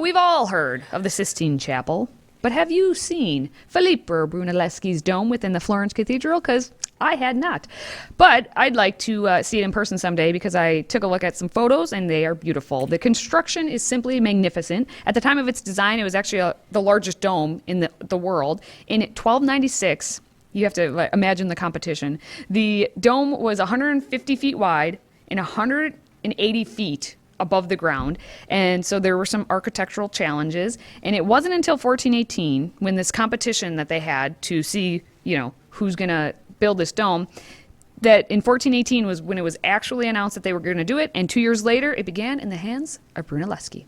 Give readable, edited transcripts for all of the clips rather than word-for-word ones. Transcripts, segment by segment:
we've all heard of the Sistine Chapel, but have you seen Filippo Brunelleschi's dome within the Florence Cathedral? Because I had not. But I'd like to see it in person someday because I took a look at some photos and they are beautiful. The construction is simply magnificent. At the time of its design, it was actually the largest dome in the world. In 1296, you have to imagine the competition. The dome was 150 feet wide and 180 feet above the ground. And so there were some architectural challenges. And it wasn't until 1418 when this competition that they had to see, who's going to build this dome, that in 1418 was when it was actually announced that they were going to do it. And 2 years later, it began in the hands of Brunelleschi.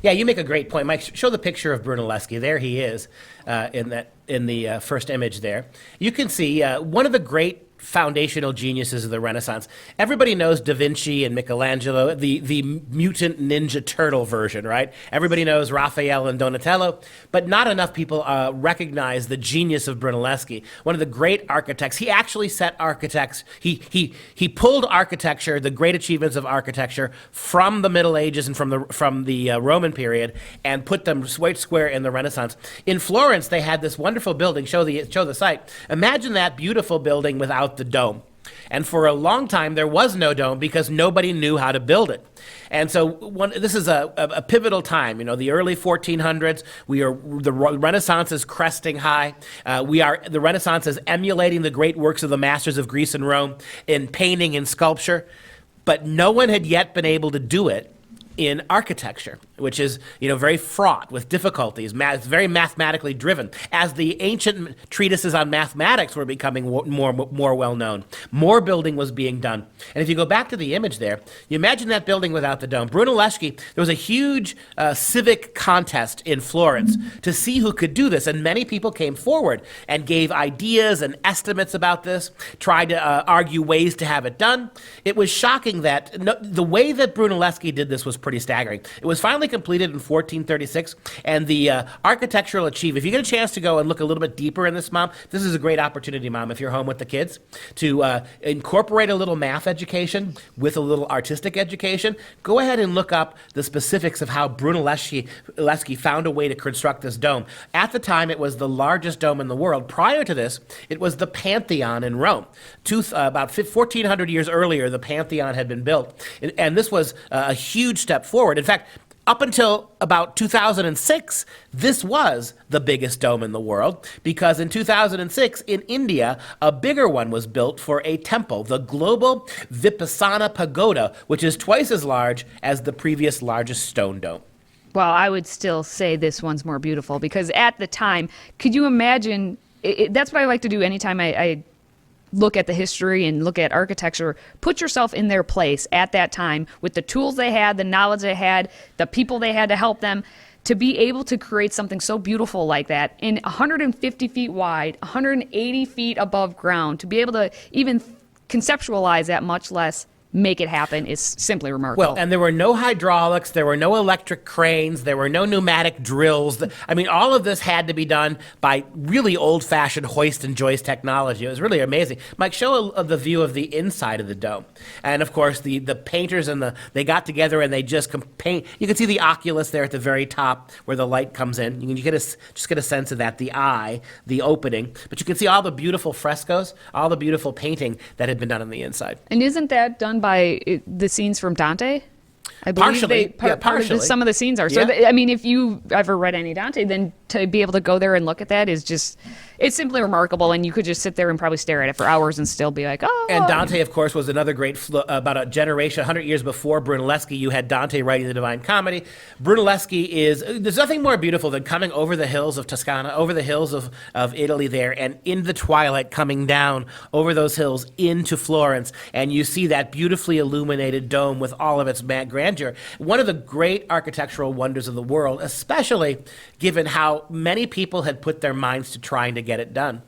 Yeah, you make a great point, Mike. Show the picture of Brunelleschi. There he is in the first image there. You can see one of the great foundational geniuses of the Renaissance. Everybody knows Da Vinci and Michelangelo, the mutant ninja turtle version, right? Everybody knows Raphael and Donatello, but not enough people recognize the genius of Brunelleschi, one of the great architects. He actually set architects, he pulled architecture, the great achievements of architecture from the Middle Ages and from the Roman period, and put them right square in the Renaissance. In Florence, they had this wonderful building. Show the site. Imagine that beautiful building without the dome. And for a long time, there was no dome because nobody knew how to build it. And so this is a pivotal time. The early 1400s, the Renaissance is cresting high. The Renaissance is emulating the great works of the masters of Greece and Rome in painting and sculpture. But no one had yet been able to do it in architecture, which is, very fraught with difficulties. It's very mathematically driven. As the ancient treatises on mathematics were becoming more well-known, more building was being done. And if you go back to the image there, you imagine that building without the dome. Brunelleschi, there was a huge civic contest in Florence to see who could do this, and many people came forward and gave ideas and estimates about this, tried to argue ways to have it done. It was shocking that the way that Brunelleschi did this was pretty staggering. It was finally completed in 1436, and the architectural achievement. If you get a chance to go and look a little bit deeper in this, Mom, this is a great opportunity, Mom, if you're home with the kids, to incorporate a little math education with a little artistic education. Go ahead and look up the specifics of how Brunelleschi found a way to construct this dome. At the time, it was the largest dome in the world. Prior to this, it was the Pantheon in Rome. About 1,400 years earlier, the Pantheon had been built, and this was a huge step forward. In fact, up until about 2006, this was the biggest dome in the world, because in 2006, in India, a bigger one was built for a temple, the Global Vipassana Pagoda, which is twice as large as the previous largest stone dome. Well, I would still say this one's more beautiful, because at the time, could you imagine, that's what I like to do anytime I look at the history and look at architecture. Put yourself in their place at that time with the tools they had, the knowledge they had, the people they had to help them, to be able to create something so beautiful like that in 150 feet wide, 180 feet above ground, to be able to even conceptualize that, much less make it happen, is simply remarkable. Well, and there were no hydraulics, there were no electric cranes, there were no pneumatic drills. I mean, all of this had to be done by really old-fashioned hoist and joist technology. It was really amazing. Mike, show the view of the inside of the dome. And of course, the painters they got together and they just paint. You can see the oculus there at the very top where the light comes in. You just get a sense of that, the eye, the opening. But you can see all the beautiful frescoes, all the beautiful painting that had been done on the inside. And isn't that done by the scenes from Dante? I believe partially. Some of the scenes are. So, yeah. If you've ever read any Dante, then to be able to go there and look at that is just, it's simply remarkable. And you could just sit there and probably stare at it for hours and still be like, oh. And Dante, of course, was another great, about a generation, 100 years before Brunelleschi, you had Dante writing the Divine Comedy. Brunelleschi there's nothing more beautiful than coming over the hills of Toscana, over the hills of Italy there, and in the twilight coming down over those hills into Florence, and you see that beautifully illuminated dome with all of its grandeur. One of the great architectural wonders of the world, especially given how many people had put their minds to trying to get it done.